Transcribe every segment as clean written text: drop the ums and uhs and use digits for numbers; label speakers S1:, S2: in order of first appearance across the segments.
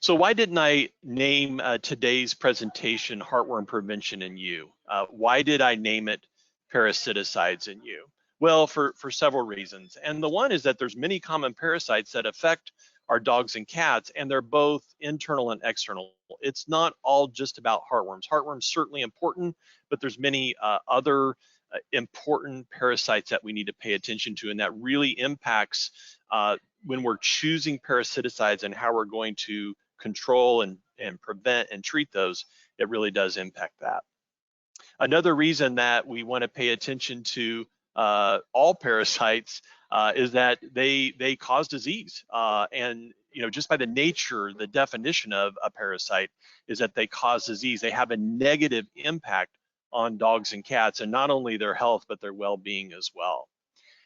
S1: So why didn't I name today's presentation Heartworm Prevention in You? Why did I name it Parasiticides in You? Well, for several reasons. And the one is that there's many common parasites that affect our dogs and cats, and they're both internal and external. It's not all just about heartworms. Heartworms certainly important, but there's many other important parasites that we need to pay attention to, and that really impacts when we're choosing parasiticides and how we're going to control and prevent and treat those. It really does impact that. Another reason that we want to pay attention to all parasites is that they cause disease, and just by the nature, the definition of a parasite is that they cause disease. They have a negative impact on dogs and cats, and not only their health but their well-being as well.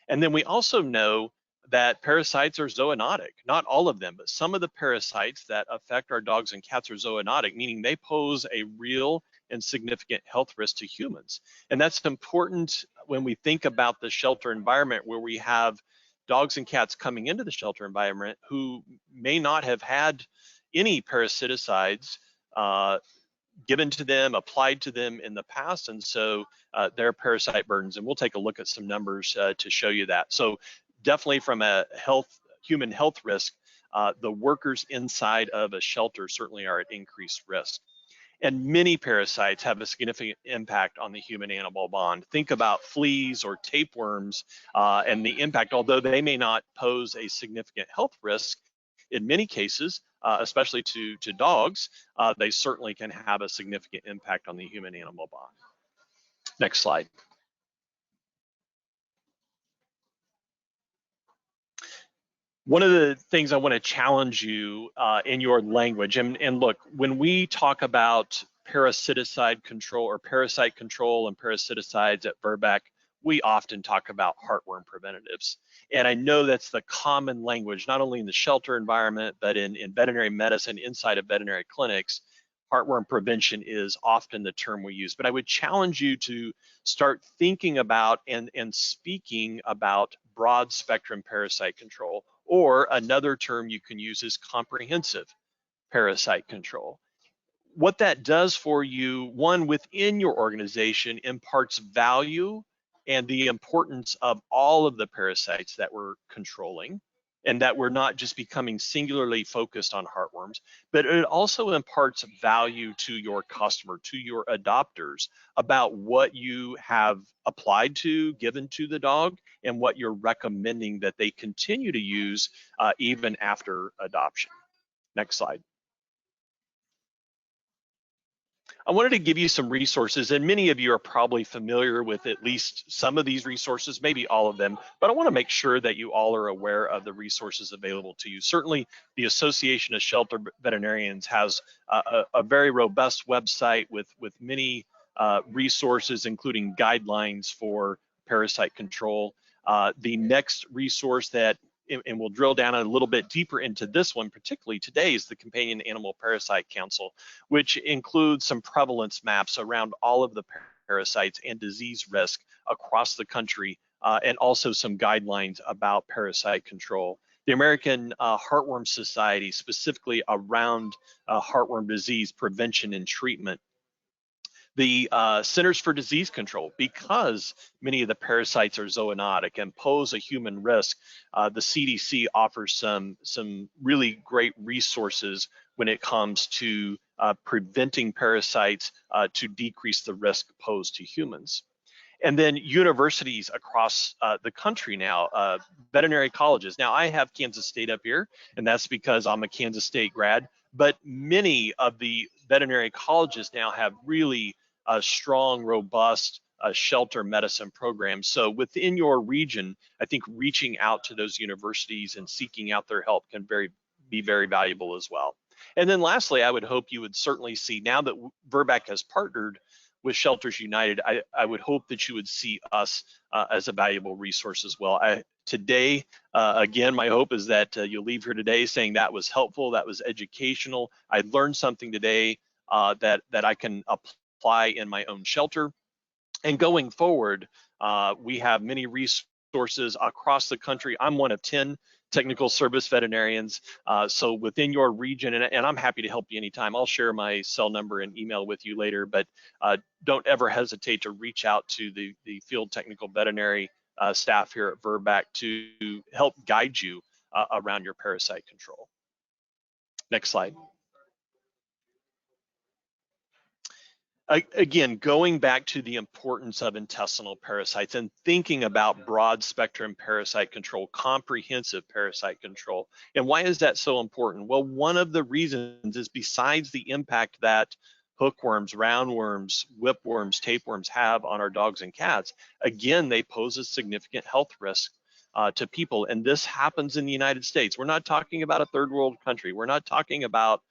S1: And then we also know that parasites are zoonotic. Not all of them, but some of the parasites that affect our dogs and cats are zoonotic, meaning they pose a real and significant health risk to humans. And that's important when we think about the shelter environment, where we have dogs and cats coming into the shelter environment who may not have had any parasiticides given to them, applied to them in the past, and so their parasite burdens. And we'll take a look at some numbers to show you that. So definitely from a human health risk, the workers inside of a shelter certainly are at increased risk. And many parasites have a significant impact on the human-animal bond. Think about fleas or tapeworms and the impact, although they may not pose a significant health risk, in many cases, especially to dogs, they certainly can have a significant impact on the human-animal bond. Next slide. One of the things I want to challenge you in your language, and look, when we talk about parasiticide control or parasite control and parasiticides at Virbac, we often talk about heartworm preventatives. And I know that's the common language, not only in the shelter environment, but in veterinary medicine, inside of veterinary clinics. Heartworm prevention is often the term we use, but I would challenge you to start thinking about and speaking about broad spectrum parasite control, or another term you can use is comprehensive parasite control. What that does for you, one, within your organization, imparts value and the importance of all of the parasites that we're controlling, and that we're not just becoming singularly focused on heartworms, but it also imparts value to your customer, to your adopters, about what you have applied to, given to the dog, and what you're recommending that they continue to use even after adoption. Next slide. I wanted to give you some resources, and many of you are probably familiar with at least some of these resources, maybe all of them, but I want to make sure that you all are aware of the resources available to you. Certainly, the Association of Shelter Veterinarians has a very robust website with many resources, including guidelines for parasite control. The next resource that, and we'll drill down a little bit deeper into this one, particularly today, is the Companion Animal Parasite Council, which includes some prevalence maps around all of the parasites and disease risk across the country, and also some guidelines about parasite control. The American Heartworm Society, specifically around heartworm disease prevention and treatment. The Centers for Disease Control, because many of the parasites are zoonotic and pose a human risk, the CDC offers some really great resources when it comes to preventing parasites to decrease the risk posed to humans. And then universities across the country now, veterinary colleges. Now, I have Kansas State up here, and that's because I'm a Kansas State grad, but many of the veterinary colleges now have really strong, robust shelter medicine programs. So within your region, I think reaching out to those universities and seeking out their help can be very valuable as well. And then lastly, I would hope you would certainly see, now that Virbac has partnered with Shelters United, I would hope that you would see us as a valuable resource as well. Today, again, my hope is that you'll leave here today saying that was helpful, that was educational. I learned something today that I can apply in my own shelter. And going forward, we have many resources across the country. I'm one of 10 technical service veterinarians. So within your region, and I'm happy to help you anytime. I'll share my cell number and email with you later, but don't ever hesitate to reach out to the field technical veterinary staff here at Virbac to help guide you around your parasite control. Next slide. Again, going back to the importance of intestinal parasites and thinking about broad spectrum parasite control, comprehensive parasite control. And why is that so important? Well, one of the reasons is besides the impact that hookworms, roundworms, whipworms, tapeworms have on our dogs and cats, again, they pose a significant health risk to people. And this happens in the United States. We're not talking about a third world country. We're not talking about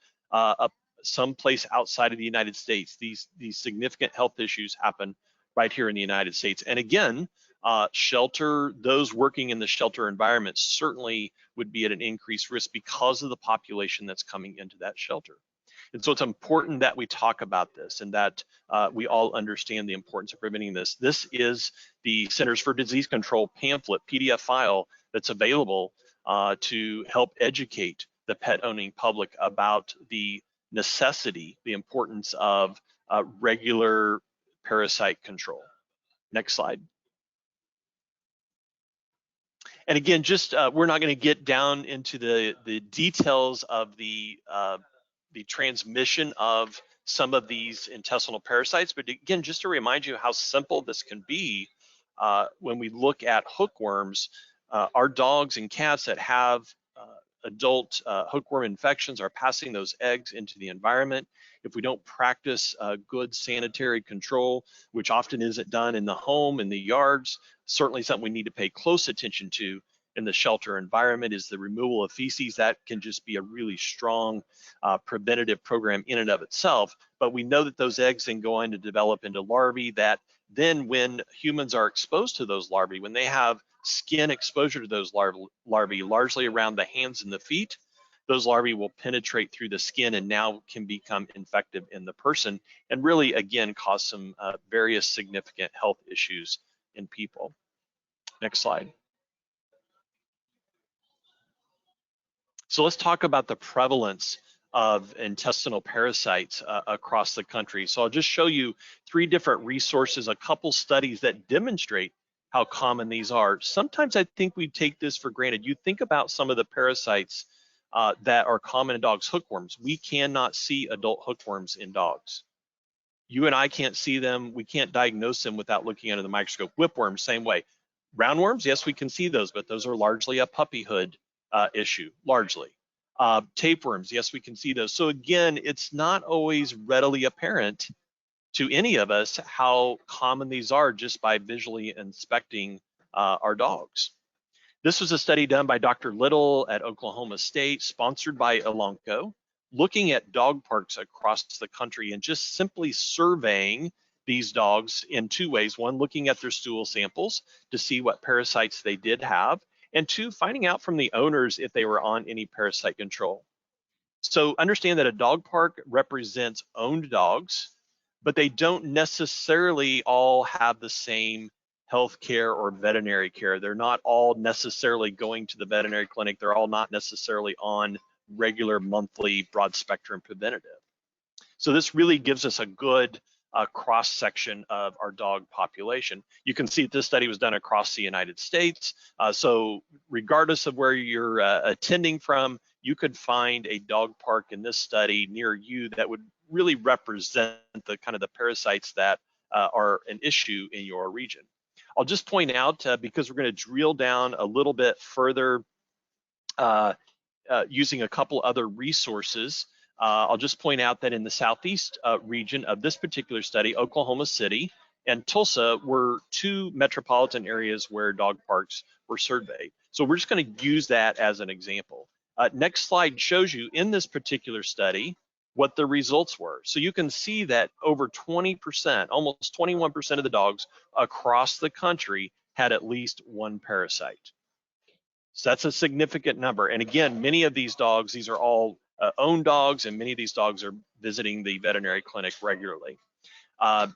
S1: someplace outside of the United States. These significant health issues happen right here in the United States. And again, those working in the shelter environment certainly would be at an increased risk because of the population that's coming into that shelter. And so it's important that we talk about this and that we all understand the importance of preventing this. This is the Centers for Disease Control pamphlet, PDF file that's available to help educate the pet owning public about the necessity, the importance of regular parasite control. Next slide. And again, just we're not going to get down into the details of the transmission of some of these intestinal parasites, but again, just to remind you how simple this can be, when we look at hookworms, our dogs and cats that have adult hookworm infections are passing those eggs into the environment. If we don't practice good sanitary control, which often isn't done in the home, in the yards, certainly something we need to pay close attention to in the shelter environment is the removal of feces. That can just be a really strong preventative program in and of itself. But we know that those eggs then go on to develop into larvae that then when humans are exposed to those larvae, when they have skin exposure to those larvae, largely around the hands and the feet, those larvae will penetrate through the skin and now can become infective in the person and really, again, cause some various significant health issues in people. Next slide. So let's talk about the prevalence of intestinal parasites across the country. So I'll just show you 3 different resources, a couple studies that demonstrate how common these are. Sometimes I think we take this for granted. You think about some of the parasites that are common in dogs, hookworms. We cannot see adult hookworms in dogs. You and I can't see them. We can't diagnose them without looking under the microscope. Whipworms, same way. Roundworms, yes, we can see those, but those are largely a puppyhood issue, largely. Tapeworms, yes, we can see those. So again, it's not always readily apparent to any of us how common these are just by visually inspecting our dogs. This was a study done by Dr. Little at Oklahoma State, sponsored by Elanco, looking at dog parks across the country and just simply surveying these dogs in 2 ways. 1, looking at their stool samples to see what parasites they did have, and 2, finding out from the owners if they were on any parasite control. So understand that a dog park represents owned dogs, but they don't necessarily all have the same health care or veterinary care. They're not all necessarily going to the veterinary clinic. They're all not necessarily on regular monthly broad spectrum preventative. So this really gives us a good cross section of our dog population. You can see that this study was done across the United States. So regardless of where you're attending from, you could find a dog park in this study near you that would really represent the kind of the parasites that are an issue in your region. I'll just point out, because we're going to drill down a little bit further using a couple other resources, I'll just point out that in the southeast region of this particular study, Oklahoma City and Tulsa were 2 metropolitan areas where dog parks were surveyed. So we're just going to use that as an example. Next slide shows you in this particular study what the results were. So you can see that over 20%, almost 21% of the dogs across the country had at least 1 parasite. So that's a significant number. And again, many of these dogs, these are all owned dogs, and many of these dogs are visiting the veterinary clinic regularly.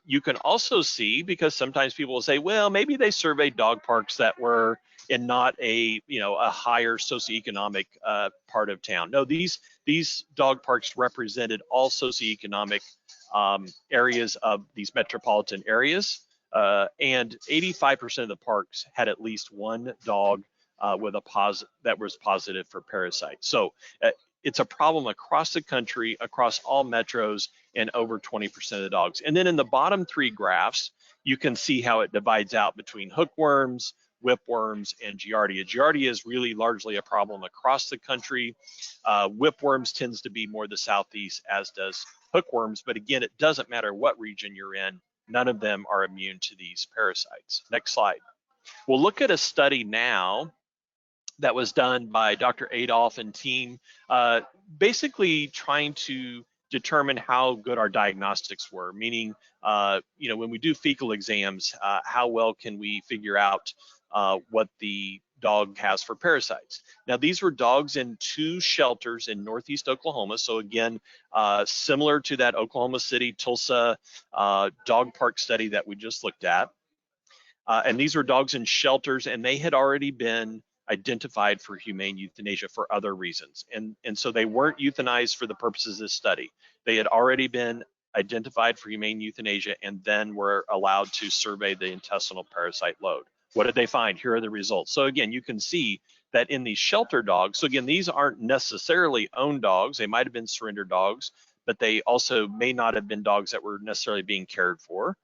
S1: You can also see, because sometimes people will say, well, maybe they surveyed dog parks that were and not a a higher socioeconomic part of town. No, these dog parks represented all socioeconomic areas of these metropolitan areas, and 85% of the parks had at least one dog with a that was positive for parasite. So it's a problem across the country, across all metros, and over 20% of the dogs. And then in the bottom three graphs, you can see how it divides out between hookworms, whipworms, and giardia. Giardia is really largely a problem across the country. Whipworms tends to be more the southeast, as does hookworms. But again, it doesn't matter what region you're in. None of them are immune to these parasites. Next slide. We'll look at a study now that was done by Dr. Adolph and team, basically trying to determine how good our diagnostics were, meaning, when we do fecal exams, how well can we figure out what the dog has for parasites. Now, these were dogs in 2 shelters in Northeast Oklahoma. So again, similar to that Oklahoma City, Tulsa dog park study that we just looked at. And these were dogs in shelters, and they had already been identified for humane euthanasia for other reasons. And so they weren't euthanized for the purposes of this study. They had already been identified for humane euthanasia and then were allowed to survey the intestinal parasite load. What did they find? Here are the results. So again, you can see that in these shelter dogs, so again, these aren't necessarily owned dogs. They might have been surrender dogs, but they also may not have been dogs that were necessarily being cared for.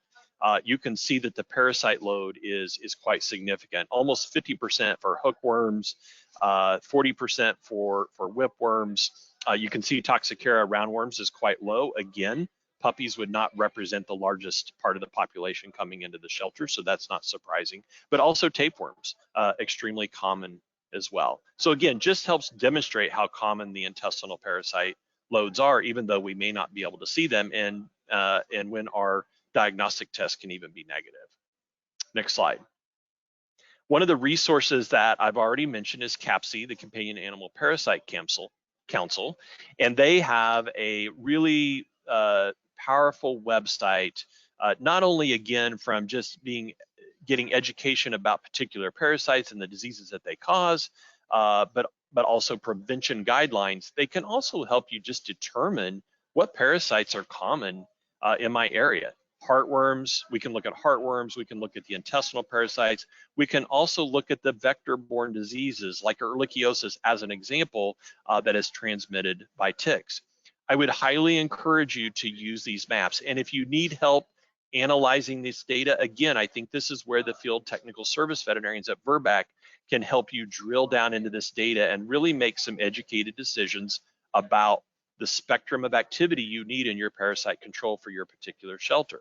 S1: You can see that the parasite load is quite significant, almost 50% for hookworms, 40% for whipworms. You can see Toxocara roundworms is quite low. Again, puppies would not represent the largest part of the population coming into the shelter, so that's not surprising. But also tapeworms, extremely common as well. So again, just helps demonstrate how common the intestinal parasite loads are, even though we may not be able to see them, and when our diagnostic test can even be negative. Next slide. One of the resources that I've already mentioned is CAPC, the Companion Animal Parasite Council, and they have a really powerful website, not only again from just getting education about particular parasites and the diseases that they cause, but also prevention guidelines. They can also help you just determine what parasites are common in my area. Heartworms, we can look at heartworms, we can look at the intestinal parasites, we can also look at the vector-borne diseases like ehrlichiosis as an example that is transmitted by ticks. I would highly encourage you to use these maps, and if you need help analyzing this data, again, I think this is where the field technical service veterinarians at Virbac can help you drill down into this data and really make some educated decisions about the spectrum of activity you need in your parasite control for your particular shelter.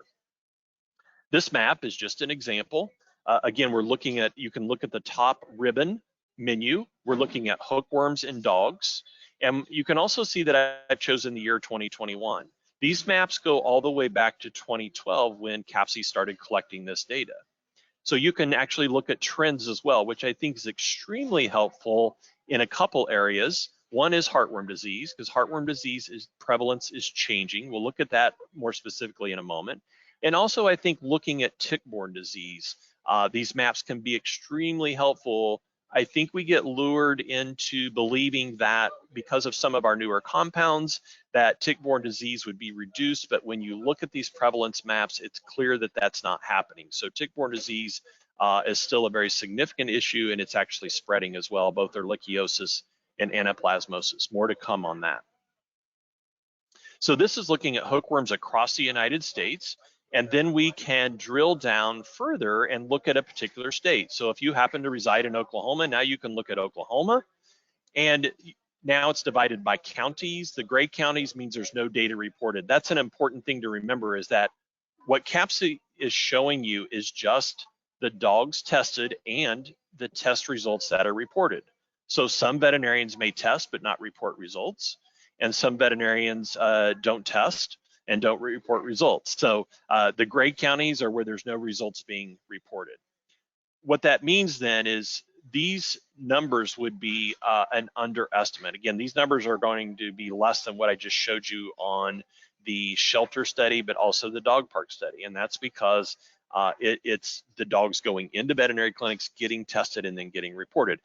S1: This map is just an example. Again, you can look at the top ribbon menu. We're looking at hookworms in dogs. And you can also see that I've chosen the year 2021. These maps go all the way back to 2012 when CAPC started collecting this data. So you can actually look at trends as well, which I think is extremely helpful in a couple areas. One is heartworm disease, because heartworm disease prevalence is changing. We'll look at that more specifically in a moment. And also, I think looking at tick-borne disease, these maps can be extremely helpful. I think we get lured into believing that because of some of our newer compounds, that tick-borne disease would be reduced. But when you look at these prevalence maps, it's clear that that's not happening. So tick-borne disease is still a very significant issue, and it's actually spreading as well, both ehrlichiosis and anaplasmosis. More to come on that. So this is looking at hookworms across the United States, and then we can drill down further and look at a particular state. So if you happen to reside in Oklahoma, now you can look at Oklahoma, and now it's divided by counties. The gray counties means there's no data reported. That's an important thing to remember, is that what CAPC is showing you is just the dogs tested and the test results that are reported. So some veterinarians may test but not report results, and some veterinarians don't test and don't report results. So the gray counties are where there's no results being reported. What that means then is these numbers would be an underestimate. Again, these numbers are going to be less than what I just showed you on the shelter study, but also the dog park study. And that's because It's the dogs going into veterinary clinics, getting tested, and then getting reported.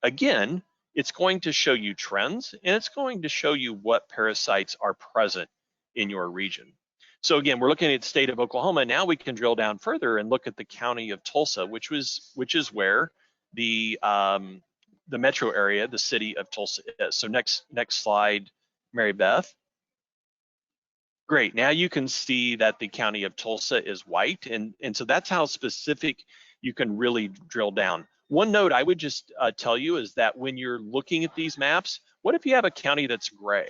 S1: Again, it's going to show you trends, and it's going to show you what parasites are present in your region. So again, we're looking at the state of Oklahoma. Now we can drill down further and look at the county of Tulsa, which is where the metro area, the city of Tulsa is. So next slide, Mary Beth. Great. Now you can see that the county of Tulsa is white, and so that's how specific you can really drill down. One note I would just tell you is that when you're looking at these maps, what if you have a county that's gray?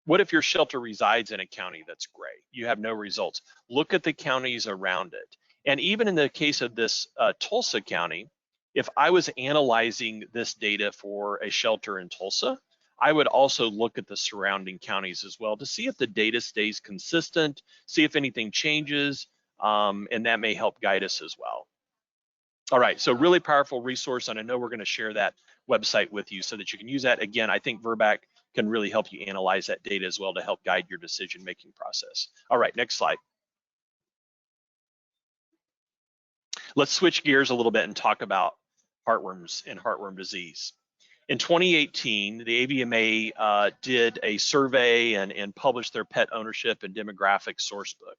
S1: What if your shelter resides in a county that's gray? You have no results. Look at the counties around it. And even in the case of this Tulsa County, if I was analyzing this data for a shelter in Tulsa, I would also look at the surrounding counties as well to see if the data stays consistent, see if anything changes, and that may help guide us as well. All right, so really powerful resource, and I know we're going to share that website with you so that you can use that. Again, I think Virbac can really help you analyze that data as well to help guide your decision-making process. All right, next slide. Let's switch gears a little bit and talk about heartworms and heartworm disease. In 2018, the AVMA did a survey and published their pet ownership and demographic source book.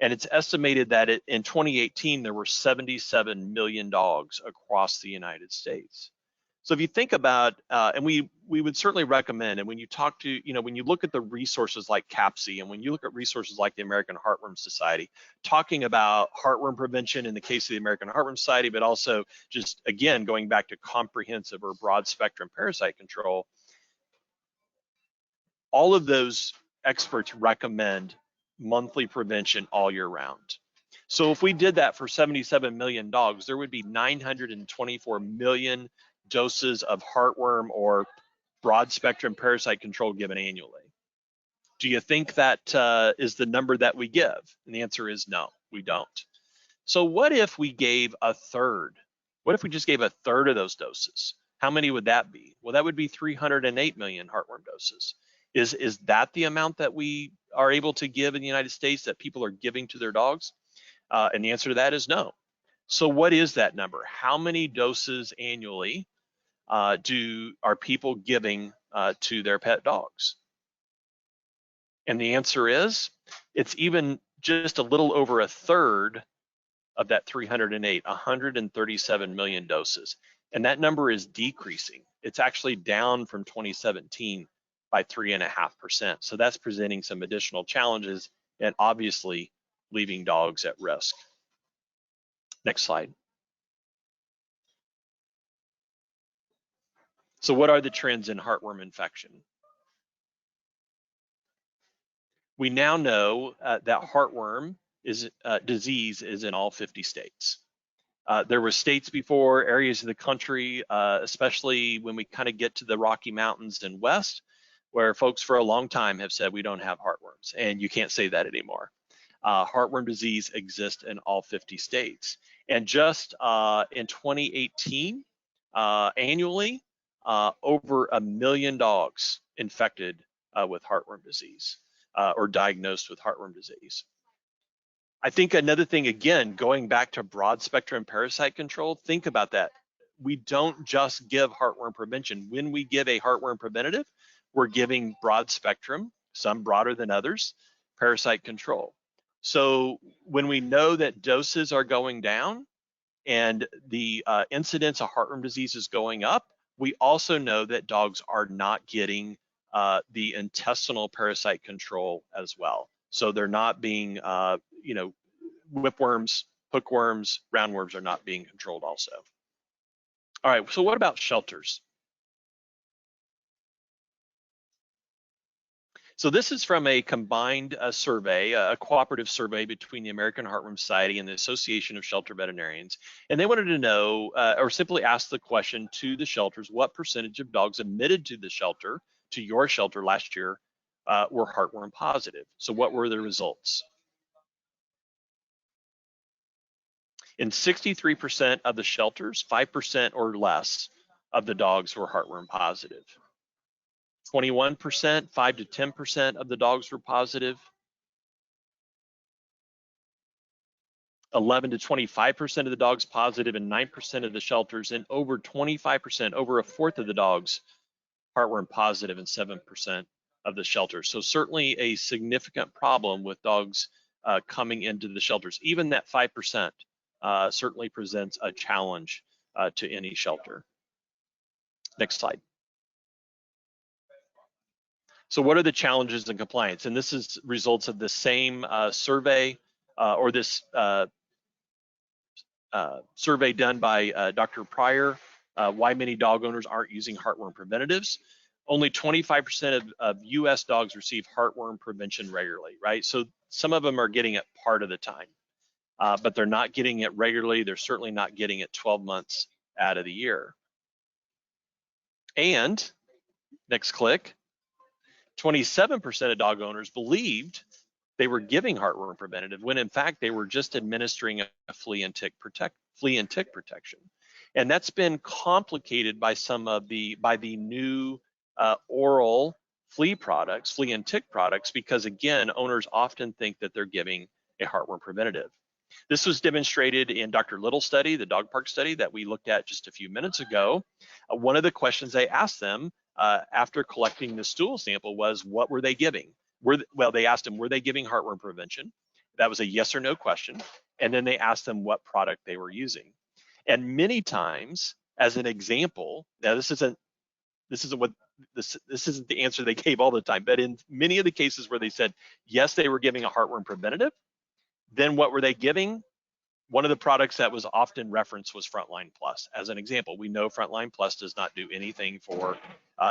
S1: And it's estimated that in 2018, there were 77 million dogs across the United States. So if you think about, and we would certainly recommend, and when you talk to, when you look at the resources like CAPC, and when you look at resources like the American Heartworm Society, talking about heartworm prevention in the case of the American Heartworm Society, but also just, again, going back to comprehensive or broad spectrum parasite control, all of those experts recommend monthly prevention all year round. So if we did that for 77 million dogs, there would be 924 million doses of heartworm or broad spectrum parasite control given annually. Do you think that is the number that we give? And the answer is no, we don't. So what if we gave a third? What if we just gave a third of those doses? How many would that be? Well, that would be 308 million heartworm doses. Is that the amount that we are able to give in the United States that people are giving to their dogs? And the answer to that is no. So what is that number? How many doses annually are people giving to their pet dogs? And the answer is, it's even just a little over a third of that 308, 137 million doses. And that number is decreasing. It's actually down from 2017 by 3.5%. So that's presenting some additional challenges and obviously leaving dogs at risk. Next slide. So what are the trends in heartworm infection? We now know that heartworm disease is in all 50 states. There were states before, areas of the country, especially when we kind of get to the Rocky Mountains and west, where folks for a long time have said we don't have heartworms, and you can't say that anymore. Heartworm disease exists in all 50 states. And just in 2018, annually, over 1 million dogs infected with heartworm disease or diagnosed with heartworm disease. I think another thing, again, going back to broad spectrum parasite control, think about that. We don't just give heartworm prevention. When we give a heartworm preventative, we're giving broad spectrum, some broader than others, parasite control. So when we know that doses are going down and the incidence of heartworm disease is going up, we also know that dogs are not getting the intestinal parasite control as well. So they're not being, whipworms, hookworms, roundworms are not being controlled also. All right, so what about shelters? So this is from a combined survey, a cooperative survey between the American Heartworm Society and the Association of Shelter Veterinarians. And they wanted to know, or simply ask the question to the shelters, what percentage of dogs admitted to the shelter, to your shelter last year, were heartworm positive? So what were the results? In 63% of the shelters, 5% or less of the dogs were heartworm positive. 21%, 5 to 10% of the dogs were positive. 11 to 25% of the dogs positive in 9% of the shelters, and over 25%, over a fourth of the dogs, heartworm positive in 7% of the shelters. So certainly a significant problem with dogs coming into the shelters. Even that 5% certainly presents a challenge to any shelter. Next slide. So what are the challenges in compliance? And this is results of the same survey or this survey done by Dr. Pryor, why many dog owners aren't using heartworm preventatives. Only 25% of US dogs receive heartworm prevention regularly, right? So some of them are getting it part of the time, but they're not getting it regularly. They're certainly not getting it 12 months out of the year. And next click, 27% of dog owners believed they were giving heartworm preventative when in fact they were just administering a flea and tick protection. And that's been complicated by the new oral flea and tick products, because again, owners often think that they're giving a heartworm preventative. This was demonstrated in Dr. Little's study, the dog park study that we looked at just a few minutes ago. One of the questions they asked them after collecting the stool sample was, what were they giving? Well, they asked them, were they giving heartworm prevention? That was a yes or no question. And then they asked them what product they were using. And many times, as an example, now this isn't the answer they gave all the time, but in many of the cases where they said, yes, they were giving a heartworm preventative, then what were they giving? One of the products that was often referenced was Frontline Plus. As an example, we know Frontline Plus does not do anything for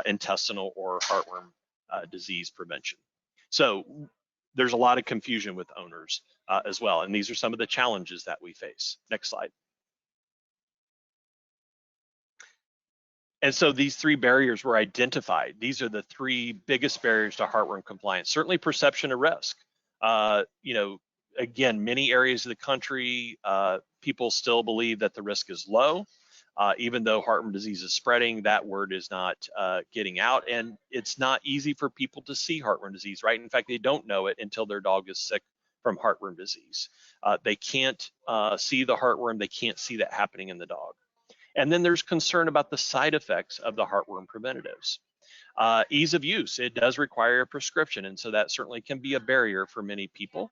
S1: intestinal or heartworm disease prevention. So there's a lot of confusion with owners as well. And these are some of the challenges that we face. Next slide. And so these three barriers were identified. These are the three biggest barriers to heartworm compliance. Certainly perception of risk. Again, many areas of the country, people still believe that the risk is low. Even though heartworm disease is spreading, that word is not getting out. And it's not easy for people to see heartworm disease, right? In fact, they don't know it until their dog is sick from heartworm disease. They can't see the heartworm. They can't see that happening in the dog. And then there's concern about the side effects of the heartworm preventatives. Ease of use, it does require a prescription, and so that certainly can be a barrier for many people.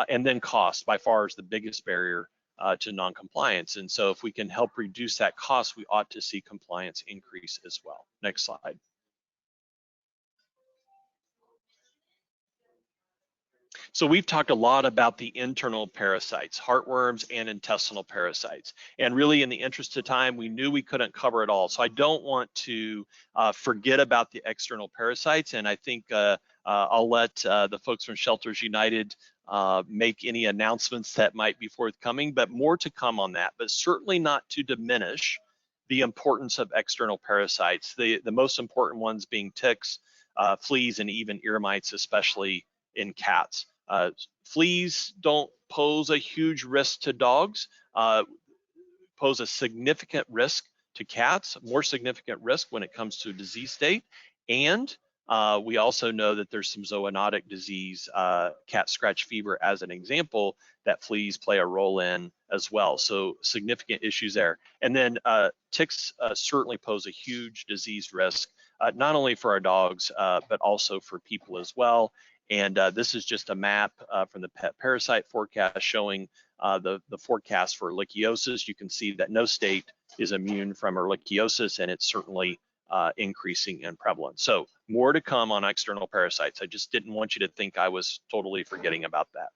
S1: And then cost, by far, is the biggest barrier to non-compliance. And so if we can help reduce that cost, we ought to see compliance increase as well. Next slide. So we've talked a lot about the internal parasites, heartworms and intestinal parasites. And really, in the interest of time, we knew we couldn't cover it all. So I don't want to forget about the external parasites. And I think I'll let the folks from Shelters United make any announcements that might be forthcoming, but more to come on that, but certainly not to diminish the importance of external parasites. The most important ones being ticks, fleas, and even ear mites, especially in cats. Fleas don't pose a huge risk to dogs, pose a significant risk to cats, more significant risk when it comes to disease state. And we also know that there's some zoonotic disease, cat scratch fever as an example, that fleas play a role in as well. So significant issues there. And then ticks certainly pose a huge disease risk, not only for our dogs, but also for people as well. And this is just a map from the pet parasite forecast showing the forecast for ehrlichiosis. You can see that no state is immune from ehrlichiosis, and it's certainly increasing in prevalence. So more to come on external parasites. I just didn't want you to think I was totally forgetting about that.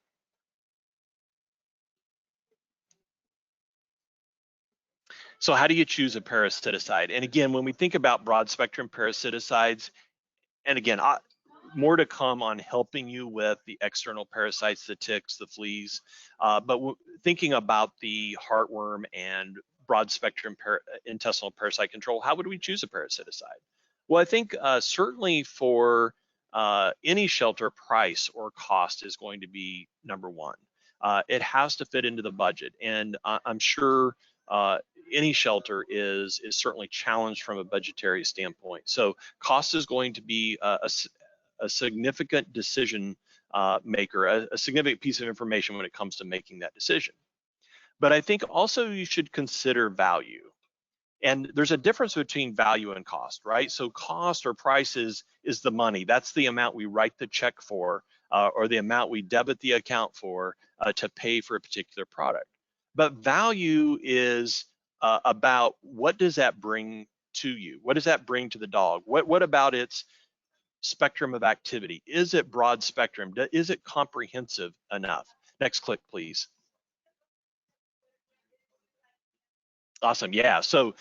S1: So how do you choose a parasiticide? And again, when we think about broad spectrum parasiticides, and again, more to come on helping you with the external parasites, the ticks, the fleas, but thinking about the heartworm and broad spectrum intestinal parasite control, how would we choose a parasiticide? Well, I think certainly for any shelter, price or cost is going to be number one. It has to fit into the budget, and I'm sure any shelter is certainly challenged from a budgetary standpoint. So cost is going to be a significant decision maker, a significant piece of information when it comes to making that decision. But I think also you should consider value. And there's a difference between value and cost, right? So cost or price is the money. That's the amount we write the check for, or the amount we debit the account for to pay for a particular product. But value is about what does that bring to you? What does that bring to the dog? What about its spectrum of activity? Is it broad spectrum? Is it comprehensive enough? Next click, please. Awesome. Yeah. So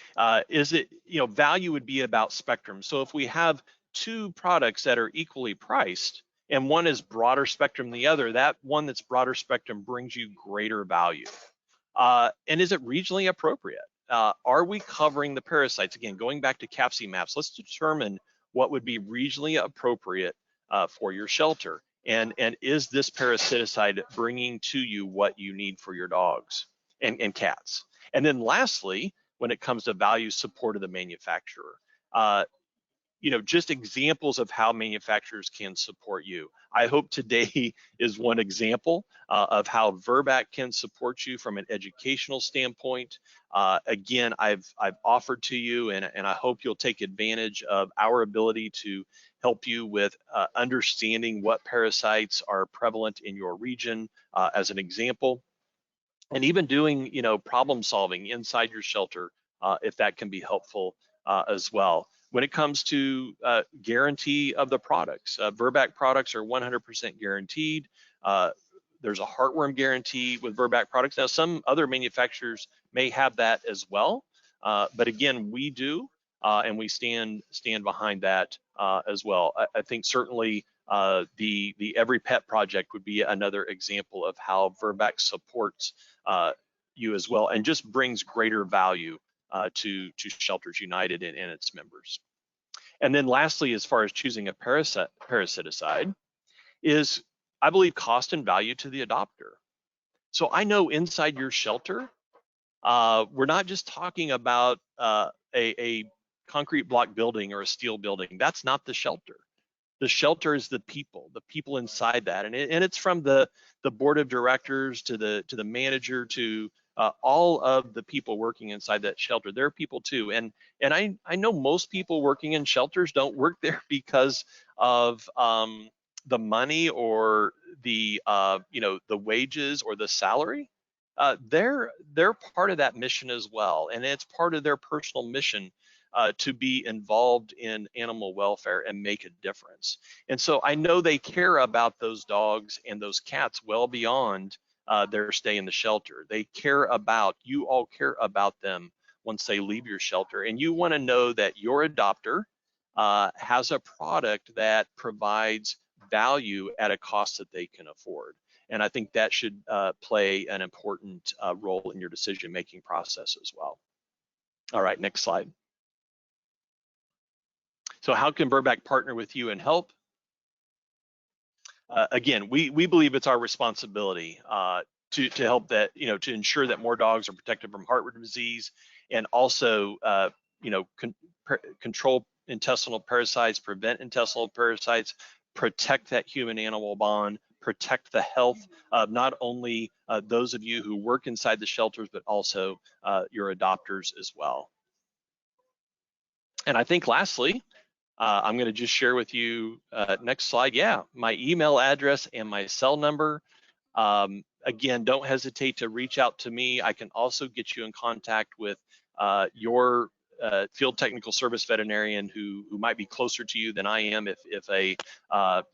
S1: is it, value would be about spectrum. So if we have two products that are equally priced and one is broader spectrum than the other, that one that's broader spectrum brings you greater value. And is it regionally appropriate? Are we covering the parasites? Again, going back to CAPC maps, let's determine what would be regionally appropriate for your shelter. And is this parasiticide bringing to you what you need for your dogs and cats? And then lastly, when it comes to value, support of the manufacturer. Just examples of how manufacturers can support you. I hope today is one example of how Virbac can support you from an educational standpoint. Again, I've offered to you, and I hope you'll take advantage of our ability to help you with understanding what parasites are prevalent in your region as an example. And even doing, problem solving inside your shelter, if that can be helpful as well. When it comes to guarantee of the products, Virbac products are 100% guaranteed. There's a heartworm guarantee with Virbac products. Now, some other manufacturers may have that as well, but again, we do, and we stand behind that as well. I think certainly the Every Pet Project would be another example of how Virbac supports you as well, and just brings greater value to Shelters United and its members. And then lastly, as far as choosing a parasiticide, is I believe cost and value to the adopter. So I know inside your shelter, we're not just talking about a concrete block building or a steel building. That's not the shelter. The shelter is the people inside that, and it's from the board of directors to the manager to all of the people working inside that shelter. They're people too, and I know most people working in shelters don't work there because of the money or the the wages or the salary. They're part of that mission as well, and it's part of their personal mission to be involved in animal welfare and make a difference. And so I know they care about those dogs and those cats well beyond their stay in the shelter. They care about, you all care about them once they leave your shelter. And you want to know that your adopter has a product that provides value at a cost that they can afford. And I think that should play an important role in your decision-making process as well. All right, next slide. So how can Virbac partner with you and help? Again, we believe it's our responsibility to help that, to ensure that more dogs are protected from heartworm disease, and also, control intestinal parasites, prevent intestinal parasites, protect that human-animal bond, protect the health of not only those of you who work inside the shelters, but also your adopters as well. And I think lastly, I'm going to just share with you, next slide, yeah, my email address and my cell number. Again, don't hesitate to reach out to me. I can also get you in contact with your field technical service veterinarian who might be closer to you than I am if a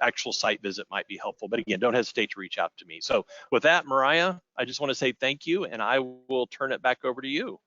S1: actual site visit might be helpful. But again, don't hesitate to reach out to me. So with that, Mariah, I just want to say thank you, and I will turn it back over to you.